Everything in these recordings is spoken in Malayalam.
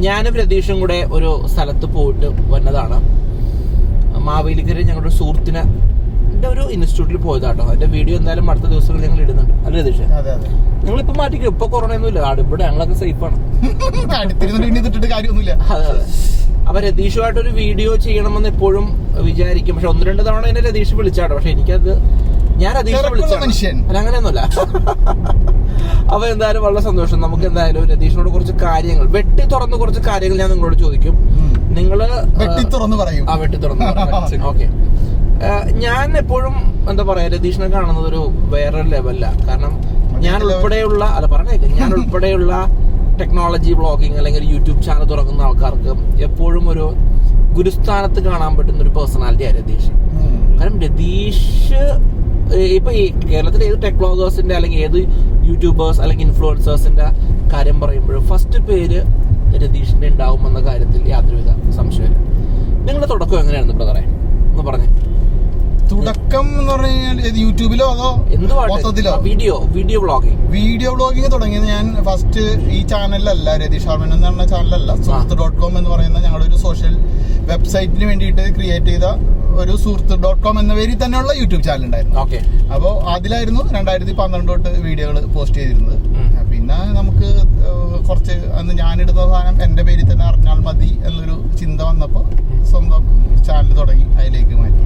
ഞാനും രതീഷും കൂടെ ഒരു സ്ഥലത്ത് പോയിട്ട് വന്നതാണ്. മാവേലിക്കര ഞങ്ങളുടെ സുഹൃത്തിന് ഒരു ഇൻസ്റ്റിറ്റ്യൂട്ടിൽ പോയതാട്ടോ. അതിന്റെ വീഡിയോ എന്തായാലും അടുത്ത ദിവസങ്ങളിൽ ഞങ്ങൾ ഇടുന്നുണ്ട്. അല്ലേ രതീഷ്? ഞങ്ങളിപ്പോ മാറ്റിക്കും. ഇപ്പൊ കൊറോണ ഒന്നുമില്ല, ഇവിടെ ഞങ്ങളൊക്കെ സേഫാണ്. അതെ അതെ. അപ്പൊ രതീഷുമായിട്ടൊരു വീഡിയോ ചെയ്യണമെന്ന് എപ്പോഴും വിചാരിക്കും. പക്ഷെ 1-2 തവണ എന്നെ രതീഷ് വിളിച്ചാട്ടോ. പക്ഷെ എനിക്കത് ഞാൻ രതീഷ് വിളിച്ചാണ്, അല്ല അങ്ങനെയൊന്നുമില്ല. അപ്പൊ എന്തായാലും വളരെ സന്തോഷം. നമുക്ക് എന്തായാലും രതീഷിനോട് കുറച്ച് കാര്യങ്ങൾ വെട്ടി തുറന്ന് കുറച്ച് കാര്യങ്ങൾ ഞാൻ നിങ്ങളോട് ചോദിക്കും. നിങ്ങള് വെട്ടി തുറന്ന് പറയും. ഓക്കെ. ഞാൻ എപ്പോഴും എന്താ പറയാ, രതീഷിനെ കാണുന്നത് ഒരു വേറൊരു ലെവലില്ല. കാരണം ഞാൻ ഉൾപ്പെടെയുള്ള ടെക്നോളജി വ്ളോഗിങ് അല്ലെങ്കിൽ യൂട്യൂബ് ചാനൽ തുറക്കുന്ന ആൾക്കാർക്ക് എപ്പോഴും ഒരു ഗുരുസ്ഥാനത്ത് കാണാൻ പറ്റുന്ന ഒരു പേഴ്സണാലിറ്റിയാണ് രതീഷ്. കാരണം രതീഷ് ഇപ്പൊ ഈ കേരളത്തിലെ ഏത് ടെക് വ്ളോഗേഴ്സിന്റെ അല്ലെങ്കിൽ ഏത് യൂട്യൂബേഴ്സ് അല്ലെങ്കിൽ ഇൻഫ്ലുവൻസേഴ്സിന്റെ കാര്യം പറയുമ്പോഴും ഫസ്റ്റ് പേര് രതീഷിന്റെ ഉണ്ടാവുമെന്ന കാര്യത്തിൽ യാതൊരുവിധ സംശയമില്ല. നിങ്ങളുടെ തുടക്കം എങ്ങനെയാണെന്ന് ബ്രദറെ ഒന്ന് പറഞ്ഞേ. തുടക്കം എന്ന് പറഞ്ഞു കഴിഞ്ഞാൽ യൂട്യൂബിലോ അതോ മൊത്തത്തിലോ? വീഡിയോ വ്ളോഗിങ് തുടങ്ങിയത് ഞാൻ ഫസ്റ്റ് ഈ ചാനലിലല്ല, രതീഷ് ആർ മെനൻ എന്ന് പറഞ്ഞ ചാനലല്ല, സുഹൃത്ത്.com എന്ന് പറയുന്ന ഞങ്ങളുടെ ഒരു സോഷ്യൽ വെബ്സൈറ്റിന് വേണ്ടിയിട്ട് ക്രിയേറ്റ് ചെയ്ത ഒരു സുഹൃത്ത്.com എന്ന പേരിൽ തന്നെയുള്ള യൂട്യൂബ് ചാനൽ ഉണ്ടായിരുന്നു. അപ്പോൾ അതിലായിരുന്നു 2012 തൊട്ട് വീഡിയോകൾ പോസ്റ്റ് ചെയ്തിരുന്നത്. പിന്നെ നമുക്ക് കുറച്ച് അന്ന് ഞാനിടുന്ന സാധനം എൻ്റെ പേരിൽ തന്നെ അറിഞ്ഞാൽ മതി എന്നൊരു ചിന്ത വന്നപ്പോൾ സ്വന്തം ചാനൽ തുടങ്ങി, അതിലേക്ക് മാറ്റി.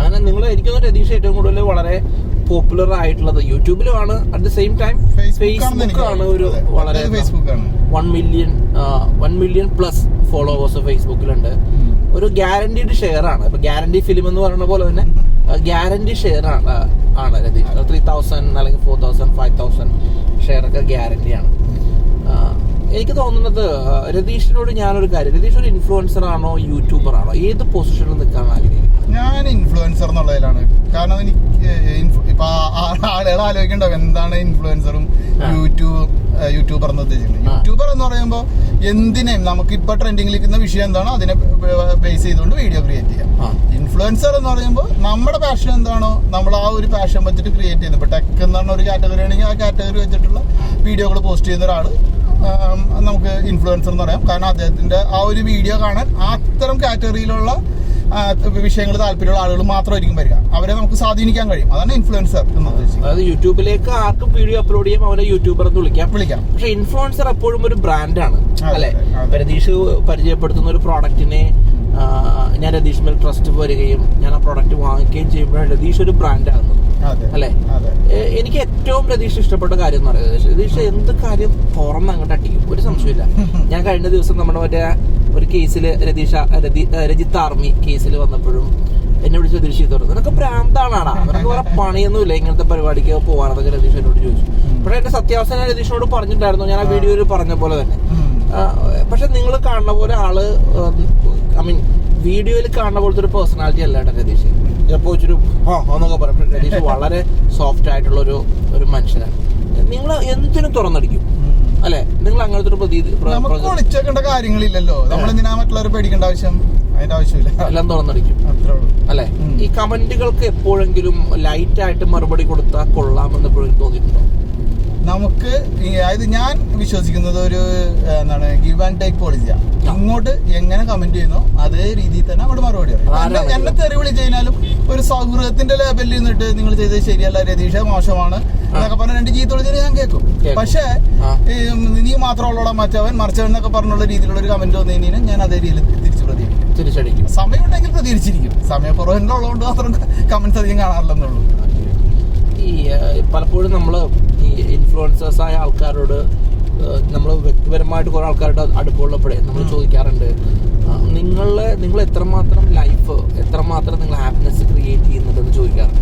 അങ്ങനെ നിങ്ങൾ എനിക്കൊന്ന് രതീഷ് ഏറ്റവും കൂടുതൽ വളരെ പോപ്പുലർ ആയിട്ടുള്ളത് യൂട്യൂബിലുമാണ്. അറ്റ് ദ സെയിം ടൈം ഫേസ്ബുക്കാണ്. ഒരു വളരെ 1 മില്യൺ പ്ലസ് ഫോളോവേഴ്സ് ഫേസ്ബുക്കിലുണ്ട്. ഒരു ഗ്യാരണ്ടീഡ് ഷെയർ ആണ്. ഇപ്പൊ ഗ്യാരണ്ടി ഫിലിം എന്ന് പറയുന്ന പോലെ തന്നെ ഗ്യാരണ്ടി ഷെയർ ആണ് രതീഷ്. 3000 അല്ലെങ്കിൽ 4000 5000 ഷെയർ ഒക്കെ ഗ്യാരണ്ടിയാണ്. എനിക്ക് തോന്നുന്നത് രതീഷിനോട് ഞാനൊരു കാര്യം, രതീഷ് ഒരു ഇൻഫ്ലുവൻസർ ആണോ യൂട്യൂബർ ആണോ, ഏത് പൊസിഷനിൽ നിൽക്കാൻ ആഗ്രഹിക്കുന്നത്? ഞാൻ ഇൻഫ്ലുവൻസർ എന്നുള്ളതിലാണ്. കാരണം എനിക്ക് ഇപ്പൊ ആളുകൾ ആലോചിക്കണ്ടാവും എന്താണ് ഇൻഫ്ലുവൻസറും യൂട്യൂബർ എന്ന് ഉദ്ദേശിക്കുന്നത്. യൂട്യൂബർ എന്ന് പറയുമ്പോൾ എന്തിനേയും നമുക്കിപ്പോൾ ട്രെൻഡിങ്ങിൽ നിൽക്കുന്ന വിഷയം എന്താണോ അതിനെ ബേസ് ചെയ്തുകൊണ്ട് വീഡിയോ ക്രിയേറ്റ് ചെയ്യാം. ഇൻഫ്ലുവൻസർ എന്ന് പറയുമ്പോൾ നമ്മുടെ പാഷൻ എന്താണോ നമ്മൾ ആ ഒരു പാഷൻ വെച്ചിട്ട് ക്രിയേറ്റ് ചെയ്യുന്നത്. ഇപ്പോൾ ടെക് എന്ന് പറഞ്ഞ ഒരു കാറ്റഗറി ആണെങ്കിൽ ആ കാറ്റഗറി വെച്ചിട്ടുള്ള വീഡിയോകൾ പോസ്റ്റ് ചെയ്യുന്ന ഒരാൾ നമുക്ക് ഇൻഫ്ലുവൻസർ എന്ന് പറയാം. കാരണം അദ്ദേഹത്തിന്റെ ആ ഒരു വീഡിയോ കാണാൻ അത്തരം കാറ്റഗറിയിലുള്ള വിഷയങ്ങൾ താല്പര്യമുള്ള ആളുകൾ മാത്രമായിരിക്കും വരിക. അവരെ നമുക്ക് സ്വാധീനിക്കാൻ കഴിയും. അതാണ് ഇൻഫ്ലുവൻസർ എന്ന് ഉദ്ദേശിച്ചത്. അതായത് യൂട്യൂബിലേക്ക് ആർക്കും വീഡിയോ അപ്ലോഡ് ചെയ്യാം, അവരെ യൂട്യൂബർ എന്ന് വിളിക്കാം. പക്ഷെ ഇൻഫ്ലുവൻസർ എപ്പോഴും ഒരു ബ്രാൻഡാണ് അല്ലെ. രതീഷ് പരിചയപ്പെടുത്തുന്ന ഒരു പ്രോഡക്റ്റിനെ ഞാൻ രതീഷ് മേൽ ട്രസ്റ്റ് വരികയും ഞാൻ ആ പ്രോഡക്റ്റ് വാങ്ങിക്കുകയും ചെയ്യുമ്പോഴാണ് രതീഷ് ഒരു ബ്രാൻഡാകുന്നത് അല്ലെ. എനിക്ക് ഏറ്റവും രതീഷ് ഇഷ്ടപ്പെട്ട കാര്യം എന്ന് പറയുന്നത്, രതീഷ് എന്ത് കാര്യം തുറന്ന് അങ്ങോട്ട് അടിക്കും, ഒരു സംശയമില്ല. ഞാൻ കഴിഞ്ഞ ദിവസം നമ്മുടെ മറ്റേ ഒരു കേസിൽ രജിത്ത് ആർമി കേസിൽ വന്നപ്പോഴും എന്നെ വിളിച്ച് രതീഷ് തുറന്നു, നിനക്ക് പ്രാന്താണാടാ, നിനക്ക് വേറെ പണിയൊന്നുമില്ല ഇങ്ങനത്തെ പരിപാടിക്ക് പോകാനൊക്കെ രതീഷ് എന്നോട് ചോദിച്ചു. പക്ഷെ എന്റെ സത്യാവസ്ഥ ഞാൻ രതീഷിനോട് പറഞ്ഞിട്ടുണ്ടായിരുന്നു, ഞാൻ ആ വീഡിയോയിൽ പറഞ്ഞ പോലെ തന്നെ. പക്ഷെ നിങ്ങൾ കാണുന്ന പോലെ ആള് വീഡിയോയിൽ കാണുന്ന പോലത്തെ ഒരു പേഴ്സണാലിറ്റി അല്ല കേട്ടോ രതീഷ്. ചിലപ്പോൾ ഇച്ചിരി എന്നൊക്കെ പറയും. രതീഷ് വളരെ സോഫ്റ്റ് ആയിട്ടുള്ള ഒരു മനുഷ്യനാണ്. നിങ്ങൾ എന്തിനും തുറന്നടിക്കും അല്ലെ. നിങ്ങൾ അങ്ങനത്തെ ഒരു ഒളിച്ചേക്കേണ്ട കാര്യങ്ങളില്ലല്ലോ. നമ്മളെന്തിനാ മറ്റുള്ളവരെ പേടിക്കേണ്ട ആവശ്യം? അതിന്റെ ആവശ്യമില്ല, എല്ലാം തുറന്നടിക്കും അല്ലെ. ഈ കമന്റുകൾക്ക് എപ്പോഴെങ്കിലും ലൈറ്റ് ആയിട്ട് മറുപടി കൊടുത്താൽ കൊള്ളാമെന്ന് എപ്പോഴും തോന്നിയിട്ടുണ്ടോ? നമുക്ക് അതായത് ഞാൻ വിശ്വസിക്കുന്നത് ഒരു എന്താണ് ഗിവ് ആൻഡ് ടേക്ക് പോളിസിയാണ്. ഇങ്ങോട്ട് എങ്ങനെ കമന്റ് ചെയ്യുന്നോ അതേ രീതിയിൽ തന്നെ അവിടെ മറുപടി പറയും. എന്നെ തെറി വിളിച്ച് കഴിഞ്ഞാലും ഒരു സൗഹൃദത്തിന്റെ ലെവലിൽ നിന്നിട്ട് നിങ്ങൾ ചെയ്തത് ശരിയല്ല, രതീഷ് മോശമാണ് എന്നൊക്കെ പറഞ്ഞ 2 ചീത്ത വിളിച്ചാൽ ഞാൻ കേൾക്കും. പക്ഷേ നീ മാത്രമുള്ള മറ്റവൻ മറിച്ചവൻ എന്നൊക്കെ പറഞ്ഞുള്ള രീതിയിലുള്ള ഒരു കമന്റ് വന്നു കഴിഞ്ഞാൽ ഞാൻ അതേ രീതിയിൽ തിരിച്ചടിക്കും. സമയമുണ്ടെങ്കിൽ പ്രതികരിച്ചിരിക്കും. സമയക്കുറവിന്റെ ഉള്ളതുകൊണ്ട് മാത്രം കമന്റ്സ് അധികം കാണാറില്ലെന്നുള്ളൂ. ഈ പലപ്പോഴും നമ്മൾ ഈ ഇൻഫ്ലുവൻസേഴ്സായ ആൾക്കാരോട് നമ്മൾ വ്യക്തിപരമായിട്ട് കുറെ ആൾക്കാരുടെ അടുപ്പമുള്ളപ്പോഴേ നമ്മൾ ചോദിക്കാറുണ്ട്, നിങ്ങൾ എത്രമാത്രം ലൈഫ് എത്രമാത്രം നിങ്ങൾ ഹാപ്പിനെസ് ക്രിയേറ്റ് ചെയ്യുന്നുണ്ടെന്ന് ചോദിക്കാറുണ്ട്.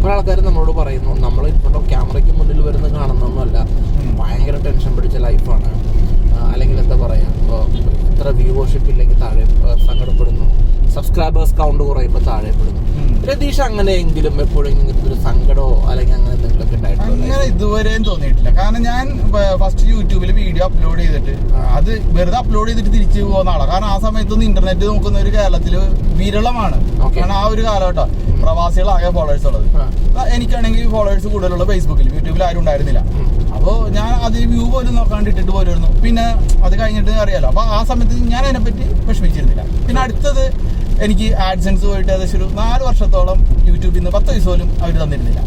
കുറെ ആൾക്കാർ നമ്മളോട് പറയുന്നു, നമ്മൾ ഇപ്പോൾ ക്യാമറയ്ക്ക് മുന്നിൽ വരുന്ന കാണുന്നൊന്നുമല്ല, ഭയങ്കര ടെൻഷൻ പിടിച്ച ലൈഫാണ്, അല്ലെങ്കിൽ എന്താ പറയുക, ഇത്ര വ്യൂവർഷിപ്പ് ഇല്ലെങ്കിൽ താഴെ സങ്കടപ്പെടുന്നു, സബ്സ്ക്രൈബേഴ്സ് കൗണ്ട് കുറയുമ്പോൾ താഴെപ്പെടുന്നു. രതീഷ് അങ്ങനെയെങ്കിലും എപ്പോഴെങ്കിലും ഒരു സങ്കടമോ അല്ലെങ്കിൽ അങ്ങനെ എന്തെങ്കിലുമൊക്കെ ഉണ്ടായിട്ടുണ്ടോ? അങ്ങനെ ഇതുവരെയും തോന്നിയിട്ടില്ല. കാരണം ഞാൻ ഫസ്റ്റ് യൂട്യൂബിൽ വീഡിയോ അപ്ലോഡ് ചെയ്തിട്ട് അത് വെറുതെ അപ്ലോഡ് ചെയ്തിട്ട് തിരിച്ചു പോകുന്ന ആളാണ്. കാരണം ആ സമയത്തൊന്നും ഇന്റർനെറ്റ് നോക്കുന്ന ഒരു കേരളത്തില് വിരളമാണ്. കാരണം ആ ഒരു കാലഘട്ടം പ്രവാസികളാകെ ഫോളോവേഴ്സ് ഉള്ളത്. എനിക്കാണെങ്കിൽ ഫോളോവേഴ്സ് കൂടുതലുള്ള ഫേസ്ബുക്കിൽ, യൂട്യൂബിൽ ആരും ഉണ്ടായിരുന്നില്ല. അപ്പൊ അപ്പോൾ ഞാൻ അതിൽ വ്യൂ പോലും നോക്കാണ്ട് ഇട്ടിട്ട് പോരുമായിരുന്നു. പിന്നെ അത് കഴിഞ്ഞിട്ട് അറിയാലോ, അപ്പോൾ ആ സമയത്ത് ഞാൻ അതിനെപ്പറ്റി വിഷമിച്ചിരുന്നില്ല. പിന്നെ അടുത്തത് എനിക്ക് ആഡ്സെൻസ് പോയിട്ട് ഏകദേശം ഒരു 4 വർഷത്തോളം യൂട്യൂബിൽ നിന്ന് 10 പൈസ പോലും അവർ തന്നിരുന്നില്ല.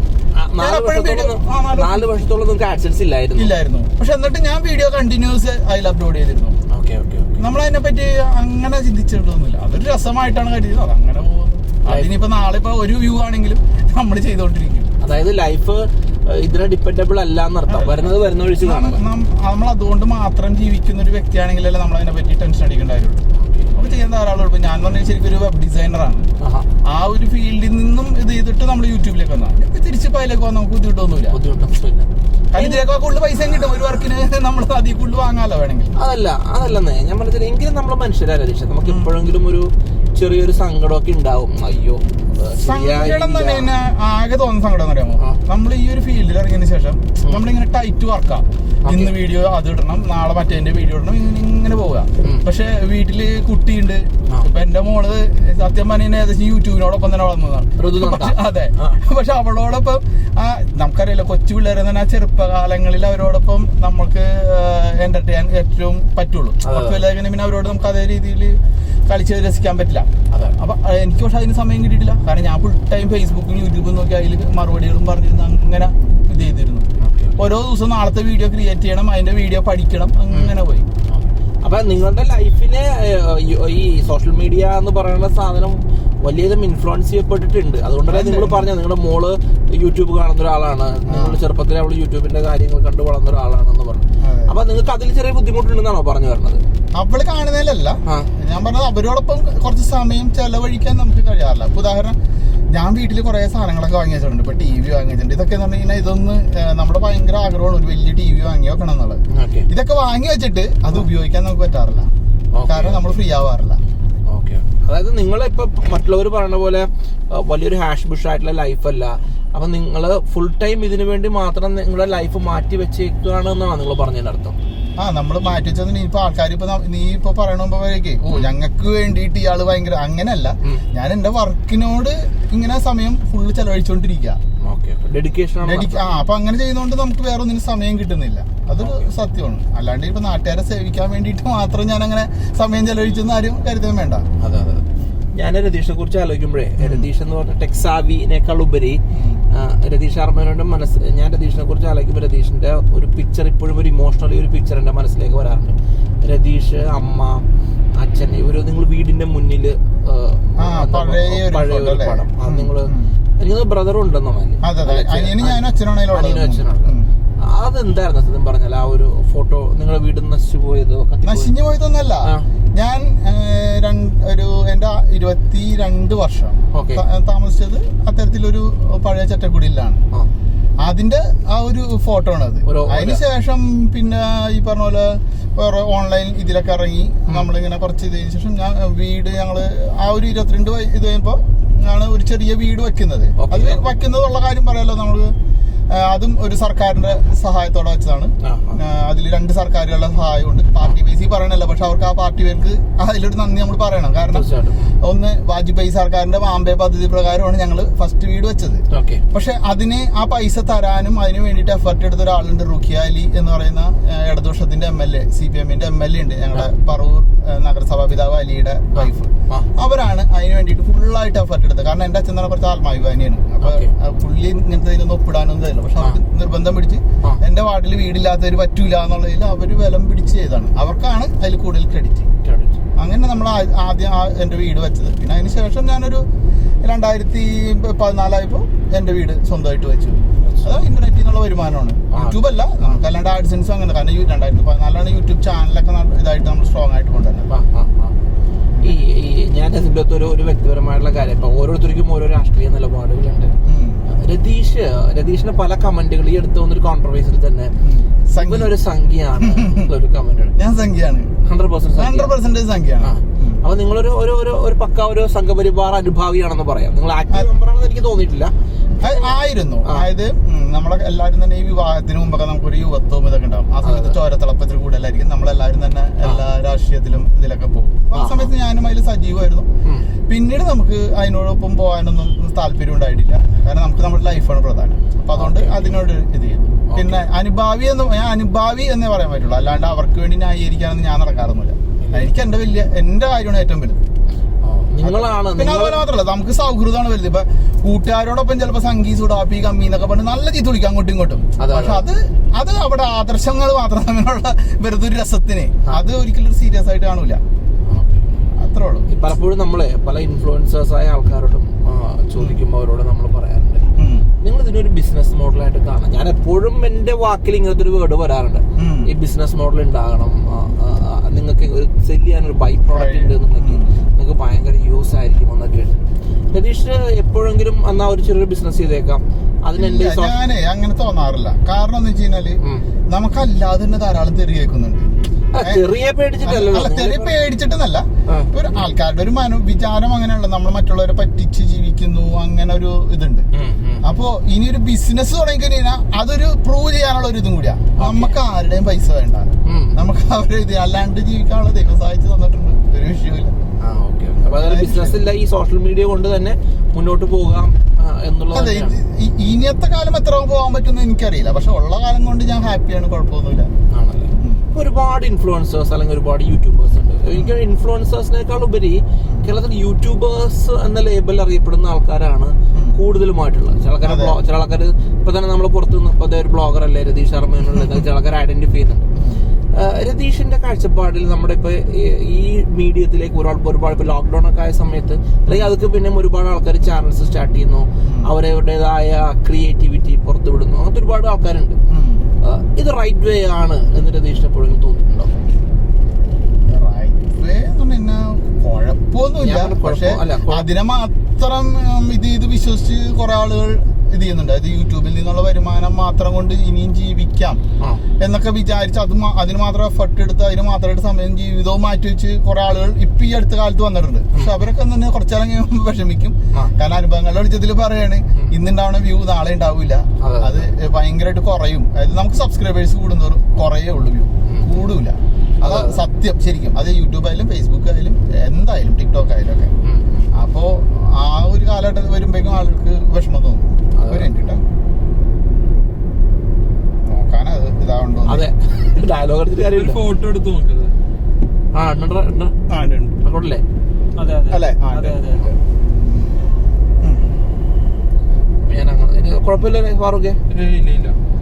4 വർഷത്തോളം നിങ്ങൾക്ക് ആഡ്സെൻസ് ഇല്ലായിരുന്നു. പക്ഷെ എന്നിട്ട് ഞാൻ വീഡിയോ കണ്ടിന്യൂസ് അതിൽ അപ്ലോഡ് ചെയ്തിരുന്നു. നമ്മളതിനെപ്പറ്റി അങ്ങനെ ചിന്തിച്ചിട്ടൊന്നുമില്ല. അതൊരു രസമായിട്ടാണ് കരുതിയത്. അതങ്ങനെ പോകുന്നു. അതിനിപ്പോ നാളെ ഇപ്പൊ ഒരു വ്യൂ ആണെങ്കിലും നമ്മൾ ചെയ്തോണ്ടിരിക്കും. അതായത് ലൈഫ് ഇതിനെ ഡിപ്പെൻഡബിൾ അല്ല എന്നർത്ഥം. വരുന്ന ഒഴിച്ച് കാണാം. നമ്മൾ അതുകൊണ്ട് മാത്രം ജീവിക്കുന്ന ഒരു വ്യക്തിയാണെങ്കിലല്ലേ നമ്മൾ അതിനെ പറ്റി ടെൻഷൻ അടിക്കേണ്ടായിരുന്നു. നമുക്ക് ചെയ്യാൻ ധാരാളം. ഇപ്പൊ ഞാൻ പറഞ്ഞാൽ ശരിക്കും ഒരു വെബ് ഡിസൈനറാണ്. ആ ഒരു ഫീൽഡിൽ നിന്നും ഇത് ചെയ്തിട്ട് നമ്മൾ യൂട്യൂബിലേക്ക് വന്നാൽ ഇപ്പൊ തിരിച്ച് അതിലേക്ക് വന്നാൽ നമുക്ക് ബുദ്ധിമുട്ടൊന്നുമില്ല. കാരണം ഇതിലേക്ക് കൂടുതൽ പൈസ കിട്ടും. ഒരു വർക്കിന് നമ്മൾ അതിൽ കൂടുതൽ വാങ്ങാലോ വേണമെങ്കിൽ. അതല്ലെന്നേ ഞാൻ പറഞ്ഞത്. എങ്കിലും നമ്മളെ മനുഷ്യരാ രതീഷ്, നമുക്ക് എപ്പോഴെങ്കിലും ഒരു ചെറിയൊരു സങ്കടമൊക്കെ ഉണ്ടാവും. അയ്യോ, സങ്കടം തന്നെ ആകെ തോന്നുന്ന സങ്കടം എന്ന് പറയുമ്പോ നമ്മൾ ഈ ഒരു ഫീൽഡിൽ ഇറങ്ങിയതിന് ശേഷം നമ്മളിങ്ങനെ ടൈറ്റ് വർക്കാം. ഇന്ന് വീഡിയോ അത് ഇടണം, നാളെ മറ്റേ വീഡിയോ ഇടണം, ഇങ്ങനെ പോവുക. പക്ഷെ വീട്ടില് കുട്ടിയുണ്ട്. ഇപ്പൊ എന്റെ മോള് സത്യം പറഞ്ഞ ഏകദേശം യൂട്യൂബിനോടൊപ്പം തന്നെ വളർന്നതാണ്. അതെ. പക്ഷെ അവളോടൊപ്പം നമുക്കറിയില്ല, കൊച്ചു പിള്ളേരെ തന്നെ ആ ചെറുപ്പകാലങ്ങളിൽ അവരോടൊപ്പം നമുക്ക് എന്റർടൈൻ ഏറ്റവും പറ്റുള്ളൂ. പിന്നെ അവരോട് നമുക്ക് അതേ രീതിയിൽ കളിച്ച് രസിക്കാൻ പറ്റില്ല. അപ്പൊ എനിക്ക് പക്ഷെ അതിന് സമയം കിട്ടിയിട്ടില്ല. കാരണം ഞാൻ ഫുൾ ടൈം ഫേസ്ബുക്കും യൂട്യൂബും നോക്കി അതിൽ മറുപടികളും പറഞ്ഞിരുന്നു. അങ്ങനെ ഇത് ചെയ്തിരുന്നു. ഓരോ ദിവസം നാളത്തെ വീഡിയോ ക്രിയേറ്റ് ചെയ്യണം, അതിന്റെ വീഡിയോ പഠിക്കണം, അങ്ങനെ പോയി. അപ്പൊ നിങ്ങളുടെ ലൈഫിലെ ഈ സോഷ്യൽ മീഡിയ എന്ന് പറയുന്ന സാധനം വലിയതും ഇൻഫ്ലുവൻസ് ചെയ്യപ്പെട്ടിട്ടുണ്ട്. അതുകൊണ്ടല്ലേ നിങ്ങൾ പറഞ്ഞത് നിങ്ങളുടെ മോള് യൂട്യൂബ് കാണുന്ന ഒരാളാണ്, നിങ്ങളുടെ ചെറുപ്പത്തിൽ അവള് യൂട്യൂബിന്റെ കാര്യങ്ങൾ കണ്ടു വളർന്ന ഒരാളാണെന്ന് പറഞ്ഞു. അപ്പൊ നിങ്ങൾക്ക് അതിൽ ചെറിയ ബുദ്ധിമുട്ടുണ്ടെന്നാണോ പറഞ്ഞു പറഞ്ഞത്? അവള് കാണുന്നതിലല്ല ഞാൻ പറഞ്ഞത്, അവരോടൊപ്പം കുറച്ച് സമയം ചെലവഴിക്കാൻ നമുക്ക് കഴിയാറില്ല. ഇപ്പൊ ഉദാഹരണം, ഞാൻ വീട്ടിൽ കുറെ സാധനങ്ങളൊക്കെ വാങ്ങി വെച്ചിട്ടുണ്ട്. ഇപ്പൊ TV വാങ്ങി വെച്ചിട്ടുണ്ട്. ഇതൊക്കെ എന്ന് പറഞ്ഞു കഴിഞ്ഞാൽ ഇതൊന്ന് നമ്മുടെ ഭയങ്കര ആഗ്രഹമാണ്, ഒരു വലിയ TV വാങ്ങി വെക്കണം എന്നുള്ളത്. ഇതൊക്കെ വാങ്ങി വെച്ചിട്ട് അത് ഉപയോഗിക്കാൻ നമുക്ക് പറ്റാറില്ല. കാരണം നമ്മൾ ഫ്രീ ആവാറില്ല. അതായത് നിങ്ങളിപ്പോ മറ്റുള്ളവർ പറയുന്ന പോലെ വലിയൊരു ഹാഷ് ബുഷ് ആയിട്ടുള്ള ലൈഫല്ല. അപ്പൊ നിങ്ങൾ ഫുൾ ടൈം ഇതിനു വേണ്ടി മാത്രം നിങ്ങളുടെ ലൈഫ് മാറ്റി വെച്ചേക്കുകയാണെന്നാണ് നിങ്ങൾ പറഞ്ഞതിന്റെ അർത്ഥം. നമ്മൾ മാറ്റി വെച്ചത് ഇപ്പൊ ആൾക്കാർ ഇപ്പൊ നീ ഇപ്പൊ പറയണപ്പോഴേക്ക് ഞങ്ങൾക്ക് വേണ്ടിയിട്ട് ഇയാള് ഭയങ്കര അങ്ങനെയല്ല. ഞാൻ എന്റെ വർക്കിനോട് ഇങ്ങനെ സമയം ഫുള്ള് ചെലവഴിച്ചോണ്ടിരിക്കുക. അപ്പൊ അങ്ങനെ ചെയ്യുന്നോണ്ട് നമുക്ക് വേറെ ഒന്നിനും സമയം കിട്ടുന്നില്ല. അതൊരു സത്യമാണ്. അല്ലാണ്ട് ഇപ്പൊ നാട്ടുകാരെ സേവിക്കാൻ വേണ്ടിയിട്ട് മാത്രം ഞാൻ അങ്ങനെ സമയം ചെലവഴിച്ചെന്ന് ആരും കരുതാൻ വേണ്ട. ഞാൻ രതീഷിനെ കുറിച്ച് ആലോചിക്കുമ്പോഴേ, രതീഷ് എന്ന് പറഞ്ഞ ടെക്സാവിനേക്കാൾ ഉപരി രതീഷ് ആർ മേനോന്റെ ഞാൻ രതീഷിനെ കുറിച്ച് ആലോചിക്കുമ്പോൾ രതീഷിന്റെ ഒരു പിക്ചർ ഇപ്പോഴും ഒരു ഇമോഷണലി ഒരു പിക്ചർ എന്റെ മനസ്സിലേക്ക് വരാറുണ്ട്. രതീഷ്, അമ്മ, അച്ഛൻ, ഇവര് നിങ്ങൾ വീടിന്റെ മുന്നില് പഴയ ഒരു പടം. അത് നിങ്ങള് എനിക്ക് ബ്രദറും ഉണ്ടെന്നോ അതെന്തായിരുന്നു സത്യം പറഞ്ഞാൽ ആ ഒരു ഫോട്ടോ? നിങ്ങളുടെ വീട് നശിച്ചു പോയതൊന്നല്ല. ഞാൻ എന്റെ 22 വർഷം താമസിച്ചത് അത്തരത്തിലൊരു പഴയ ചട്ടക്കുടിയിലാണ്. അതിന്റെ ആ ഒരു ഫോട്ടോ ആണ് അത്. അതിനുശേഷം പിന്നെ ഈ പറഞ്ഞ പോലെ വേറെ ഓൺലൈൻ ഇതിലൊക്കെ ഇറങ്ങി നമ്മളിങ്ങനെ കുറച്ച് ഇതിന് ശേഷം ഞാൻ ഞങ്ങള് ആ ഒരു 22 ഇത് കഴിയുമ്പോ ആണ് ഒരു ചെറിയ വീട് വെക്കുന്നത്. അത് വെക്കുന്നതുള്ള കാര്യം പറയാലോ, നമ്മള് അതും ഒരു സർക്കാരിന്റെ സഹായത്തോടെ വെച്ചതാണ്. അതിൽ 2 സർക്കാരുകളുടെ സഹായമുണ്ട്. പാർട്ടി ബേസിൽ പറയണല്ലോ, പക്ഷെ അവർക്ക് ആ പാർട്ടി പേർക്ക് അതിലൊരു നന്ദി നമ്മൾ പറയണം. കാരണം ഒന്ന് വാജ്പേയി സർക്കാരിന്റെ മാമ്പേ പദ്ധതി പ്രകാരമാണ് ഞങ്ങൾ ഫസ്റ്റ് വീട് വെച്ചത്. പക്ഷെ അതിന് ആ പൈസ തരാനും അതിന് വേണ്ടിയിട്ട് എഫർട്ട് എടുത്ത ഒരാളുണ്ട്, റുഖിയ അലി എന്ന് പറയുന്ന ഇടതുപക്ഷത്തിന്റെ MLA, CPM-ന്റെ MLA ഉണ്ട്, ഞങ്ങളുടെ പറവൂർ നഗരസഭാ പിതാവ് അലിയുടെ വൈഫ്. അവരാണ് അതിന് വേണ്ടിയിട്ട് ഫുള്ളായിട്ട് എഫർട്ട് എടുത്തത്. കാരണം എന്റെ അച്ഛൻ തന്നെ കുറച്ച് ആത്മാഭിമാനിയാണ്. അപ്പൊ പുള്ളി ഇങ്ങനത്തെ ഇതിലൊന്നും ഒപ്പിടാനൊന്നും തരില്ല. പക്ഷെ അവർക്ക് നിർബന്ധം പിടിച്ച് എന്റെ വാർഡിൽ വീടില്ലാത്തവർ പറ്റൂല എന്നുള്ളതിൽ അവര് ബലം പിടിച്ച് ചെയ്താണ്. അവർക്കാണ് അതിൽ കൂടുതൽ ക്രെഡിറ്റ്. അങ്ങനെ നമ്മൾ ആദ്യം എന്റെ വീട് വെച്ചത്. പിന്നെ അതിന് ശേഷം ഞാനൊരു 2014 എന്റെ വീട് സ്വന്തമായിട്ട് വെച്ചു. അത് ഇന്റർനെറ്റിൽ നിന്നുള്ള വരുമാനമാണ്, യൂട്യൂബ് അല്ല. നമുക്ക് അല്ലാണ്ട് ആഡ്സെൻസ് അങ്ങനെ. കാരണം 2014 യൂട്യൂബ് ചാനലൊക്കെ ഇതായിട്ട് നമ്മൾ സ്ട്രോങ് ആയിട്ട് കൊണ്ടുവരുന്നത്. ഞാൻ അതിൻ്റെ അകത്ത് ഒരു വ്യക്തിപരമായിട്ടുള്ള കാര്യം, ഇപ്പൊ ഓരോരുത്തർക്കും ഓരോ രാഷ്ട്രീയ നിലപാടുകളുണ്ട്. രതീഷിന് പല കമന്റുകൾ ഈ അടുത്ത് വന്നൊരു കോൺട്രവേഴ്സിൽ തന്നെ ഒരു സംഖ്യയാണ് ഒരു കമന്റ്. ഞാൻ സംഖ്യയാണ്, 100% സംഖ്യയാണ്. അപ്പൊ നിങ്ങളൊരു ഒരു പക്ക ഒരു സംഘപരിവാർ അനുഭാവിയാണെന്ന് പറയാം. നിങ്ങൾ ആക്റ്റീവ് മെമ്പറാണെന്ന് എനിക്ക് തോന്നിയിട്ടില്ല. ആയിരുന്നു. അതായത് നമ്മളെ എല്ലാവരും തന്നെ ഈ വിവാഹത്തിന് മുമ്പൊക്കെ നമുക്കൊരു യുവത്വം ഇതൊക്കെ ഉണ്ടാവും. ആ സമയത്ത് ചോരത്തിളപ്പത്തിൽ കൂടുതലായിരിക്കും. നമ്മളെല്ലാവരും തന്നെ എല്ലാ രാഷ്ട്രീയത്തിലും ഇതിലൊക്കെ പോകും. ആ സമയത്ത് ഞാനും അതിൽ സജീവമായിരുന്നു. പിന്നീട് നമുക്ക് അതിനോടൊപ്പം പോകാനൊന്നും താല്പര്യം ഉണ്ടായിട്ടില്ല. കാരണം നമുക്ക് നമ്മുടെ ലൈഫാണ് പ്രധാനം. അപ്പൊ അതുകൊണ്ട് അതിനോട് ഇത് ചെയ്തു. പിന്നെ അനുഭാവി എന്നേ പറയാൻ പറ്റുള്ളൂ. അല്ലാണ്ട് അവർക്ക് വേണ്ടി ന്യായീകരിക്കാനൊന്നും ഞാൻ നടക്കാറൊന്നുമില്ല. എനിക്ക് എന്റെ കാര്യമാണ് ഏറ്റവും വലുത്. പിന്നെ അതുപോലെ മാത്രമല്ല, നമുക്ക് സൗഹൃദമാണ് വലുത്. ഇപ്പൊ കൂട്ടുകാരോടൊപ്പം ചിലപ്പോ സംഗീത ഉടാപ്പി കമ്മി എന്നൊക്കെ പറഞ്ഞ് നല്ല ചീത്ത വിളിക്കും അങ്ങോട്ടും ഇങ്ങോട്ടും. പക്ഷെ അത് അവിടെ ആദർശങ്ങൾ മാത്രം തമ്മിലുള്ള വെറുതെ ഒരു രസത്തിന് അത് ഒരിക്കലും സീരിയസ് ആയിട്ട് കാണൂല. അത്രേ ഉള്ളൂ. പലപ്പോഴും നമ്മളെ പല ഇൻഫ്ലുവൻസേഴ്സ് ആയ ആൾക്കാരോടും ചോദിക്കുമ്പോൾ അവരോട് നമ്മൾ പറയാറുണ്ട്, നിങ്ങൾ ഇതിനൊരു ബിസിനസ് മോഡലായിട്ട് കാണാം. ഞാൻ എപ്പോഴും എന്റെ വാക്കിൽ ഇങ്ങനത്തെ ഒരു വേർഡ് വരാറുണ്ട്, ഈ ബിസിനസ് മോഡൽ ഉണ്ടാകണം, നിങ്ങൾക്ക് ഒരു സെല് ചെയ്യാനൊരു ബൈ പ്രോഡക്റ്റ് ഉണ്ട് എന്നുണ്ടെങ്കിൽ നിങ്ങൾക്ക് ഭയങ്കര യൂസ് ആയിരിക്കും എന്നൊക്കെ. രതീഷ് എപ്പോഴെങ്കിലും അന്നാ ഒരു ചെറിയൊരു ബിസിനസ് ചെയ്തേക്കാം. ഞാനേ അങ്ങനെ തോന്നാറില്ല. കാരണം എന്ന് വെച്ച് കഴിഞ്ഞാല് നമുക്കല്ലാതെ തന്നെ ധാരാളം തെറി കേൾക്കുന്നുണ്ട്. ചെറിയ പേടിച്ചിട്ടെന്നല്ല, ഒരു ആൾക്കാരുടെ ഒരു വിചാരം അങ്ങനെയുള്ള നമ്മൾ മറ്റുള്ളവരെ പറ്റിച്ച് ജീവിക്കുന്നു അങ്ങനെ ഒരു ഇതുണ്ട്. അപ്പോ ഇനി ഒരു ബിസിനസ് തുടങ്ങിക്കഴിഞ്ഞാൽ അതൊരു പ്രൂവ് ചെയ്യാനുള്ള ഒരു ഇതും കൂടിയാ. നമുക്ക് ആരുടെയും പൈസ വേണ്ട, നമുക്ക് അവരെ ഇത് അല്ലാണ്ട് ജീവിക്കാനുള്ള ദൈവം സഹായിച്ചു തന്നിട്ടുണ്ട്. ഒരു വിഷയമില്ല. ബിസിനസ്സില്ല, ഈ സോഷ്യൽ മീഡിയ കൊണ്ട് തന്നെ മുന്നോട്ട് പോകാം എന്നുള്ളത്. ഇനിയത്തെ കാലം എത്ര പോകാൻ പറ്റുമെന്ന് എനിക്കറിയില്ല, പക്ഷെ ഉള്ള കാലം കൊണ്ട് ഞാൻ ഹാപ്പിയാണ്, കുഴപ്പമൊന്നുമില്ല. ആണല്ലേ. ഒരുപാട് ഇൻഫ്ലുവൻസേഴ്സ് അല്ലെങ്കിൽ ഒരുപാട് യൂട്യൂബേഴ്സ് ഉണ്ട്. എനിക്ക് ഇൻഫ്ലുവൻസേഴ്സിനേക്കാൾ ഉപരി കേരളത്തിൽ യൂട്യൂബേഴ്സ് എന്ന ലേബൽ അറിയപ്പെടുന്ന ആൾക്കാരാണ് കൂടുതലുമായിട്ടുള്ളത്. ചില ആൾക്കാർ ഇപ്പൊ തന്നെ നമ്മൾ പുറത്തു നിന്ന് ഇപ്പൊ ഒരു ബ്ലോഗർ അല്ലേ രതീഷ് ആർ മേനോൻ ചില ആൾക്കാർ ഐഡന്റിഫൈ ചെയ്യുന്നുണ്ട്. രതീഷിന്റെ കാഴ്ചപ്പാടിൽ നമ്മുടെ ഇപ്പൊ ഈ മീഡിയത്തിലേക്ക് ഒരുപാട് ഇപ്പൊ ലോക്ക്ഡൌൺ ഒക്കെ ആയ സമയത്ത് അല്ലെങ്കിൽ അതൊക്കെ പിന്നെ ഒരുപാട് ആൾക്കാർ ചാനൽസ് സ്റ്റാർട്ട് ചെയ്യുന്നു, അവരവരുടേതായ ക്രിയേറ്റിവിറ്റി പുറത്തു വിടുന്നു, അങ്ങനത്തെ ഒരുപാട് ആൾക്കാരുണ്ട്. ഇത് റൈറ്റ് വേ ആണ് എന്ന് രതീഷിന് എപ്പോഴും തോന്നിയിട്ടുണ്ടോ? റൈറ്റ് വേ കുഴപ്പമൊന്നുമില്ല, പക്ഷെ അതിനെ മാത്രം ഇത് വിശ്വസിച്ച് കുറെ ആളുകൾ ഇത് ചെയ്യുന്നുണ്ട്. അത് യൂട്യൂബിൽ നിന്നുള്ള വരുമാനം മാത്രം കൊണ്ട് ഇനിയും ജീവിക്കാം എന്നൊക്കെ വിചാരിച്ച് അതിന് മാത്രം എഫർട്ട് എടുത്ത് അതിന് മാത്രമായിട്ട് സമയം ജീവിതവും മാറ്റി വെച്ച് കുറെ ആളുകൾ ഇപ്പൊ ഈ അടുത്ത കാലത്ത് വന്നിട്ടുണ്ട്. പക്ഷെ അവരൊക്കെ തന്നെ കുറച്ചാലും കഴിയുമ്പോൾ വിഷമിക്കും. കാരണം അനുഭവങ്ങളുടെ വെളിച്ചത്തിൽ പറയാണ്, ഇന്നുണ്ടാവുന്ന വ്യൂ നാളെ ഉണ്ടാവില്ല, അത് ഭയങ്കരമായിട്ട് കുറയും. അതായത് നമുക്ക് സബ്സ്ക്രൈബേഴ്സ് കൂടുന്നവരും കുറയേ ഉള്ളൂ, വ്യൂ കൂടൂല. അത് സത്യം ശരിക്കും. അത് യൂട്യൂബ് ആയാലും ഫേസ്ബുക്ക് ആയാലും എന്തായാലും ടിക്ടോക്ക് ആയാലും ഒക്കെ. അപ്പോ ആ ഒരു കാലഘട്ടത്തിൽ വരുമ്പോഴേക്കും ആളുകൾക്ക് വിഷമം തോന്നും. ഒരു മിനിറ്റ് നോക്കാനത് ഇതാവുണ്ടോ. അതെ, ഡയലോഗ് ഫോട്ടോ എടുത്ത് നോക്കുന്നത് കുഴപ്പമില്ല ഫാറൂഖേ.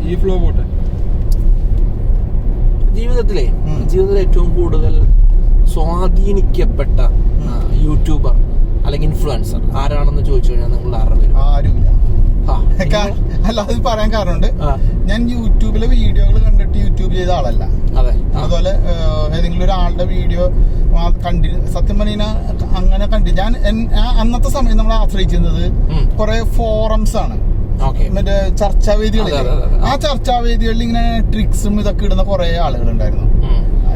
ഈ ഫ്ലോ പോട്ടെ. ജീവിതത്തിൽ ഏറ്റവും കൂടുതൽ സ്വാധീനിക്കപ്പെട്ട യൂട്യൂബർ അല്ലെങ്കിൽ ഇൻഫ്ലുവൻസർ ആരാണെന്ന് ചോദിച്ചു കഴിഞ്ഞാൽ നിങ്ങൾ ആരുമില്ല. അല്ല, അത് പറയാൻ കാരണമുണ്ട്. ഞാൻ യൂട്യൂബിലെ വീഡിയോകൾ കണ്ടിട്ട് യൂട്യൂബ് ചെയ്ത ആളല്ല. അതുപോലെ ഏതെങ്കിലും ഒരാളുടെ വീഡിയോ സത്യം പറഞ്ഞാൽ അങ്ങനെ ഞാൻ അന്നത്തെ സമയം നമ്മൾ ആശ്രയിച്ചിരുന്നത് കുറെ ഫോറംസ് ആണ്, മറ്റേ ചർച്ചാവേദികളിൽ. ആ ചർച്ചാവേദികളിൽ ഇങ്ങനെ ട്രിക്സും ഇതൊക്കെ ഇടുന്ന കുറെ ആളുകൾ ഉണ്ടായിരുന്നു.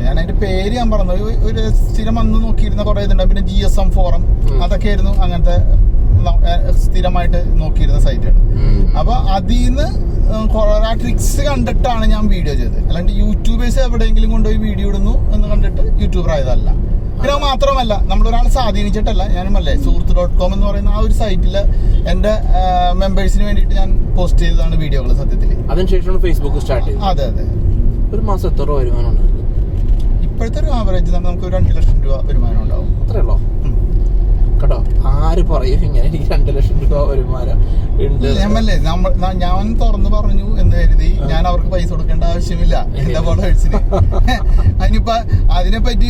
ഞാൻ അതിന്റെ പേര് ഞാൻ പറഞ്ഞത് ഒരു സ്ഥിരം അന്ന് നോക്കിയിരുന്ന കുറെ ഇതുണ്ട്. പിന്നെ GSM ഫോറം, അതൊക്കെ ആയിരുന്നു അങ്ങനത്തെ സ്ഥിരമായിട്ട് നോക്കിയിരുന്ന സൈറ്റാണ്. അപ്പൊ അതിന്ന് കുറെ ട്രിക്സ് കണ്ടിട്ടാണ് ഞാൻ വീഡിയോ ചെയ്തത്. അല്ലാണ്ട് യൂട്യൂബേഴ്സ് എവിടെയെങ്കിലും കൊണ്ടുപോയി വീഡിയോ ഇടുന്നു എന്ന് കണ്ടിട്ട് യൂട്യൂബർ ആയതല്ല. പിന്നെ മാത്രമല്ല, നമ്മളൊരാളെ സ്വാധീനിച്ചിട്ടല്ല. ഞാനുമല്ലേ suhruth.com എന്ന് പറയുന്ന ആ ഒരു സൈറ്റില് എന്റെ മെമ്പേഴ്സിന് വേണ്ടിയിട്ട് ഞാൻ പോസ്റ്റ് ചെയ്തതാണ് വീഡിയോകൾ സത്യത്തിൽ. അതിനുശേഷമാണ് ഫേസ്ബുക്ക് സ്റ്റാർട്ട് ചെയ്തത്. അതെ അതെ. ഒരു മാസം എത്ര രൂപ വരുമാനം ഉണ്ട്? ഇപ്പോഴത്തെ ഒരു ആവറേജ് നമുക്ക് 2 ലക്ഷം രൂപ വരുമാനം ഉണ്ടാവും. അത്രേ ഉള്ളോ? കേട്ടോ, ആര് പറയും ഇങ്ങനെ എനിക്ക് 2 ലക്ഷം രൂപ വരുമാനം ഉണ്ട്? ഞാൻ തുറന്നു പറഞ്ഞു എന്ന് കരുതി ഞാൻ അവർക്ക് പൈസ കൊടുക്കേണ്ട ആവശ്യമില്ല എന്റെ ഫോളോവേഴ്സിന്. അതിനിപ്പോ അതിനെപ്പറ്റി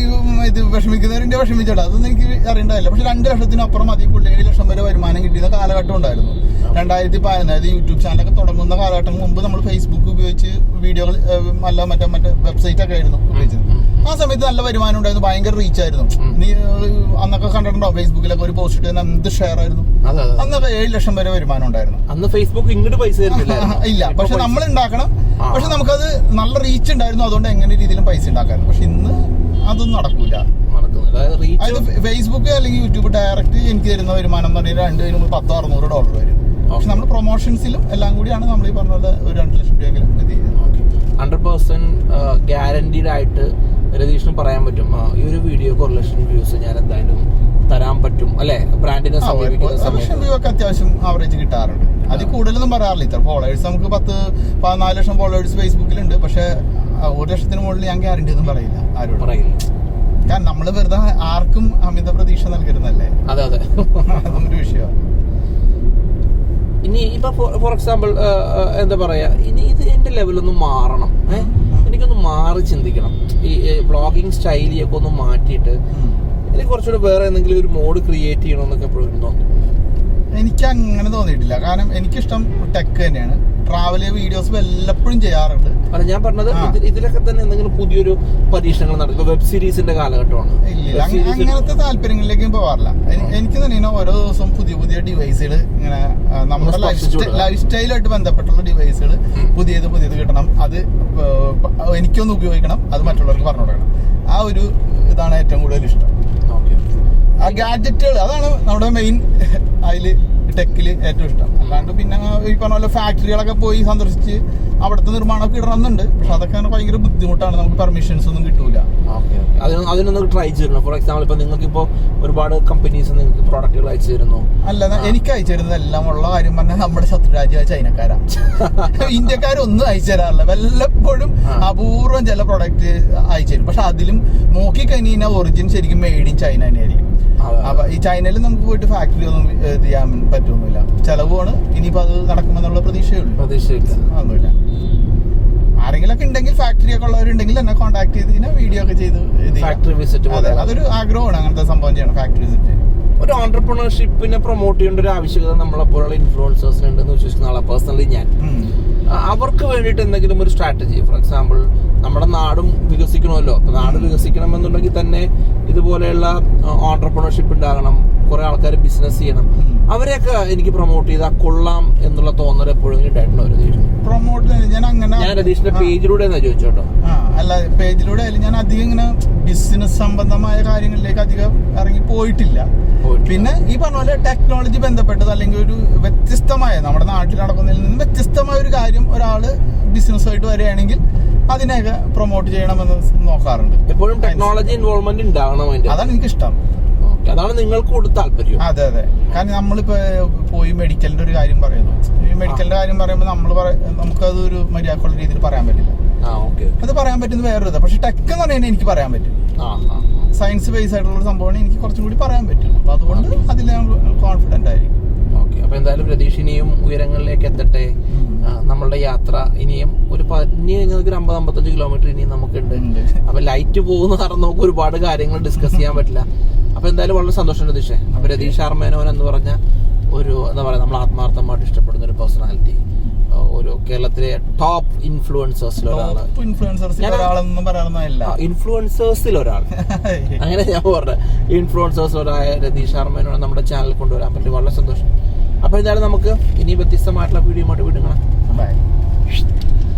ഇത് വിഷമിക്കുന്നവരുടെ വിഷമിച്ചോട്ടെ, അതൊന്നും എനിക്ക് അറിയണ്ടാവില്ല. പക്ഷെ 2 ലക്ഷത്തിനപ്പുറം അതിൽ 7 ലക്ഷം വരെ വരുമാനം കിട്ടിയ കാലഘട്ടം ഉണ്ടായിരുന്നു. 2014 അതായത് യൂട്യൂബ് ചാനലൊക്കെ തുടങ്ങുന്ന കാലഘട്ടം മുമ്പ് നമ്മൾ ഫേസ്ബുക്ക് ഉപയോഗിച്ച് വീഡിയോകൾ മറ്റേ വെബ്സൈറ്റ് ഒക്കെ ആയിരുന്നു ഉപയോഗിച്ചത്. ആ സമയത്ത് നല്ല വരുമാനം ഉണ്ടായിരുന്നു, ഭയങ്കര റീച്ച് ആയിരുന്നു. നീ അന്നൊക്കെ കണ്ടിട്ടുണ്ടോ ഫേസ്ബുക്കിലൊക്കെ ഒരു പോസ്റ്റ് ഇട്ട് എന്ത് ഷെയർ ആയിരുന്നു. അന്നൊക്കെ 7 ലക്ഷം വരെ വരുമാനം ഉണ്ടായിരുന്നു. അന്ന് ഫേസ്ബുക്ക് ഇങ്ങോട്ട് പൈസ ഇല്ല, പക്ഷെ നമ്മൾ ഉണ്ടാക്കണം. പക്ഷെ നമുക്കത് നല്ല റീച്ച് ഉണ്ടായിരുന്നു, അതുകൊണ്ട് എങ്ങനെ രീതിയിലും പൈസ ഉണ്ടാക്കായിരുന്നു. പക്ഷെ ഇന്ന് അതൊന്നും നടക്കൂല. ഫേസ്ബുക്ക് അല്ലെങ്കിൽ യൂട്യൂബ് ഡയറക്റ്റ് എനിക്ക് തരുന്ന വരുമാനം എന്ന് പറഞ്ഞാൽ $200-600 വരും. പക്ഷെ നമ്മൾ പ്രൊമോഷൻസിലും എല്ലാം കൂടിയാണ് നമ്മൾ ഈ പറഞ്ഞ പോലെ ഒരു 2 ലക്ഷം രൂപയെങ്കിലും ഇത് ചെയ്യുന്നത്. 100% ഗ്യാരണ്ടീഡ് ആയിട്ട് രതീഷിന് പറയാൻ പറ്റും, ഈ ഒരു വീഡിയോക്ക് 1 ലക്ഷം വ്യൂസ് ഞാൻ എന്തായാലും തരാൻ പറ്റും അല്ലെ? ബ്രാൻഡിനെ സമീപിക്കുന്ന സമയത്ത് അത്യാവശ്യം ആവറേജ് കിട്ടാറുണ്ട്. അതിൽ കൂടുതലൊന്നും പറയാറില്ല. ഇത്ര ഫോളോവേഴ്സ് നമുക്ക് 10-14 ലക്ഷം ഫോളോവേഴ്സ് ഫേസ്ബുക്കിലുണ്ട്. പക്ഷെ 1 ലക്ഷത്തിന് മുകളിൽ ഞാൻ ഗ്യാരണ്ടി ഒന്നും പറയില്ല, ആരോടും പറയില്ല. കാരണം നമ്മള് വെറുതെ ആർക്കും അമിത പ്രതീക്ഷ നൽകരുന്നല്ലേ. അതെ അതെ, അതൊരു വിഷയമാണ്. ഇനി ഇപ്പൊ ഫോർ എക്സാമ്പിൾ എന്താ പറയാ, ഇനി ഇത് എന്റെ ലെവലൊന്ന് മാറണം, എനിക്കൊന്ന് മാറി ചിന്തിക്കണം. ഈ വ്ളോഗിങ് സ്റ്റൈലിയൊക്കെ ഒന്ന് മാറ്റിയിട്ട് എനിക്ക് കുറച്ചുകൂടെ വേറെ എന്തെങ്കിലും ഒരു മോഡ് ക്രിയേറ്റ് ചെയ്യണമെന്നൊക്കെ എപ്പോഴും തോന്നുന്നു. എനിക്ക് അങ്ങനെ തോന്നിയിട്ടില്ല. കാരണം എനിക്കിഷ്ടം ടെക് തന്നെയാണ്. ട്രാവൽ വീഡിയോസ് എല്ലപ്പോഴും ചെയ്യാറുണ്ട്. അല്ല, ഞാൻ പറഞ്ഞത് ഇതിലൊക്കെ തന്നെ എന്തെങ്കിലും പുതിയൊരു പരീക്ഷണങ്ങൾ നടത്തും. വെബ് സീരീസിന്റെ കാലഘട്ടമാണ്. ഇല്ല, അങ്ങനത്തെ താല്പര്യങ്ങളിലേക്കും പോവാറില്ല. എനിക്ക് തന്നെ ഓരോ ദിവസം പുതിയ പുതിയ ഡിവൈസുകൾ, ഇങ്ങനെ നമ്മുടെ ലൈഫ് സ്റ്റൈലായിട്ട് ബന്ധപ്പെട്ടുള്ള ഡിവൈസുകൾ പുതിയത് കിട്ടണം. അത് എനിക്കൊന്ന് ഉപയോഗിക്കണം, അത് മറ്റുള്ളവർക്ക് പറഞ്ഞു കൊടുക്കണം. ആ ഒരു ഇതാണ് ഏറ്റവും കൂടുതൽ ഇഷ്ടം. ആ ഗാഡ്ജറ്റുകൾ, അതാണ് നമ്മുടെ മെയിൻ അതിൽ ടെക്കിൽ ഏറ്റവും ഇഷ്ടം. അല്ലാണ്ട് പിന്നെ ഈ പറഞ്ഞ പോലെ ഫാക്ടറികളൊക്കെ പോയി സന്ദർശിച്ച് അവിടുത്തെ നിർമ്മാണമൊക്കെ ഇടണമെന്നുണ്ട്. പക്ഷെ അതൊക്കെ ഭയങ്കര ബുദ്ധിമുട്ടാണ്, നമുക്ക് പെർമിഷൻസ് ഒന്നും കിട്ടൂല. അതിനൊന്ന് ട്രൈ ചെയ്യണം. ഫോർ എക്സാമ്പിൾ ഇപ്പൊ നിങ്ങൾക്ക് ഇപ്പോൾ ഒരുപാട് കമ്പനീസ് നിങ്ങൾക്ക് പ്രോഡക്റ്റുകൾ അയച്ചു തരുന്നു. അല്ല, എനിക്ക് അയച്ചു തരുന്നതെല്ലാം ഉള്ള കാര്യം പറഞ്ഞാൽ നമ്മുടെ ശത്രുരാജ്യമായ ചൈനക്കാരാ. ഇന്ത്യക്കാരൊന്നും അയച്ചു തരാറില്ല. വല്ലപ്പോഴും അപൂർവം ചില പ്രോഡക്റ്റ് അയച്ചു തരും. പക്ഷെ അതിലും നോക്കിക്കഴിഞ്ഞാൽ ഒറിജിൻ ശരിക്കും മെയ്ഡ് ഇൻ ചൈന തന്നെയായിരിക്കും. അപ്പൊ ഈ ചൈനയിൽ നമുക്ക് പോയിട്ട് ഫാക്ടറി ഒന്നും ചെയ്യാൻ പറ്റൊന്നുമില്ല. ചെലവാണ്. ഇനിയിപ്പോ അത് നടക്കുമെന്നുള്ള പ്രതീക്ഷയില്ല. ഒന്നുമില്ല. ആരെങ്കിലും ഒക്കെ ഉണ്ടെങ്കിൽ, ഫാക്ടറി ഒക്കെ ഉള്ളവരുണ്ടെങ്കിൽ എന്നെ കോൺടാക്ട് ചെയ്ത് വീഡിയോ ഒക്കെ ചെയ്ത് ഫാക്ടറി വിസിറ്റ്. അതൊരു ആഗ്രഹമാണ്, അങ്ങനത്തെ സംഭവം ചെയ്യണം, ഫാക്ടറി വിസിറ്റ്. ഒരു ഓൺടർപ്രണർഷിപ്പിനെ പ്രൊമോട്ട് ചെയ്യേണ്ട ഒരു ആവശ്യകത നമ്മളെ പോലുള്ള ഇൻഫ്ലുവൻസേഴ്സിന് ഉണ്ടെന്ന് വിശ്വസിക്കുന്ന ആളെ പേഴ്സണലി ഞാൻ. അവർക്ക് വേണ്ടിയിട്ട് എന്തെങ്കിലും ഒരു സ്ട്രാറ്റജി, ഫോർ എക്സാമ്പിൾ നമ്മുടെ നാടും വികസിക്കണമല്ലോ. അപ്പൊ നാട് വികസിക്കണമെന്നുണ്ടെങ്കിൽ തന്നെ ഇതുപോലെയുള്ള ഓൺടർപ്രണർഷിപ്പ് ഉണ്ടാകണം, കുറെ ആൾക്കാർ ബിസിനസ് ചെയ്യണം. അവരെയൊക്കെ എനിക്ക് പ്രൊമോട്ട് ചെയ്താൽ കൊള്ളാം എന്നുള്ള തോന്നൽ എപ്പോഴും ഉണ്ടായിട്ടുണ്ടോ രതീഷ്? പ്രൊമോട്ട് ഞാൻ രതീഷിന്റെ പേജിലൂടെ ചോദിച്ചോട്ടോ. അല്ല, പേജിലൂടെ ആയാലും ഞാൻ അധികം ഇങ്ങനെ ബിസിനസ് സംബന്ധമായ കാര്യങ്ങളിലേക്ക് അധികം ഇറങ്ങി പോയിട്ടില്ല. പിന്നെ ഈ പറഞ്ഞ പോലെ ടെക്നോളജി ബന്ധപ്പെട്ടത് അല്ലെങ്കിൽ ഒരു വ്യത്യസ്തമായ, നമ്മുടെ നാട്ടിൽ നടക്കുന്നതിൽ നിന്ന് വ്യത്യസ്തമായ ഒരു കാര്യം ഒരാള് ബിസിനസ്സായിട്ട് വരികയാണെങ്കിൽ അതിനെയൊക്കെ പ്രൊമോട്ട് ചെയ്യണമെന്ന് നോക്കാറുണ്ട്. എപ്പോഴും ടെക്നോളജി ഇൻവോൾവ്മെന്റ് ഉണ്ടാകണം. അതാണ് എനിക്കിഷ്ടം. അതാണ് നിങ്ങൾക്ക് കൂടുതൽ താല്പര്യം. അതെ അതെ. കാരണം നമ്മളിപ്പോ പോയി മെഡിക്കലിന്റെ ഒരു കാര്യം പറയുന്നു. ഈ മെഡിക്കലിന്റെ കാര്യം പറയുമ്പോൾ നമുക്കതൊരു മര്യാദക്കുള്ള രീതിയിൽ പറയാൻ പറ്റില്ല. അത് പറയാൻ പറ്റുന്ന വേറൊരു. പക്ഷെ ടെക് എന്ന് പറയുന്നത് എനിക്ക് പറയാൻ പറ്റും. സയൻസ് ബേസ് ആയിട്ടുള്ള ഒരു സംഭവമാണ്, എനിക്ക് കുറച്ചും കൂടി പറയാൻ പറ്റും. അപ്പൊ അതുകൊണ്ട് അതിൽ കോൺഫിഡന്റ് ആയിരിക്കും. ഓക്കെ, അപ്പൊ എന്തായാലും രതീഷ് ഇനിയും ഉയരങ്ങളിലേക്ക് എത്തട്ടെ. നമ്മളുടെ യാത്ര ഇനിയും ഒരു 50-55 കിലോമീറ്റർ ഇനിയും നമുക്കുണ്ട്. അപ്പൊ ലൈറ്റ് പോകുന്ന കാരണം നമുക്ക് ഒരുപാട് കാര്യങ്ങൾ ഡിസ്കസ് ചെയ്യാൻ പറ്റില്ല. അപ്പൊ എന്തായാലും വളരെ സന്തോഷം രതീഷേ. അപ്പൊ രതീഷ് ആർ മേനോൻ എന്ന് പറഞ്ഞ ഒരു എന്താ പറയാ, നമ്മൾ ആത്മാർത്ഥമായിട്ട് ഇഷ്ടപ്പെടുന്ന ഒരു പേഴ്സണാലിറ്റി, ഒരു കേരളത്തിലെ ടോപ്പ് ഇൻഫ്ലുവൻസേഴ്സിൽ ഒരാള്. ഇൻഫ്ലുവൻസേഴ്സിൽ ഒരാൾ, അങ്ങനെ ഞാൻ പറഞ്ഞത്. ഇൻഫ്ലുവൻസേഴ്സിലൊരായ രതീഷ് ആർ മേനോനെ നമ്മുടെ ചാനലിൽ കൊണ്ടുവരാൻ പറ്റി. വളരെ സന്തോഷം. അപ്പൊ എന്തായാലും നമുക്ക് ഇനി വ്യത്യസ്തമായിട്ടുള്ള വീഡിയോ ആയിട്ട് വിടുകയാണ്.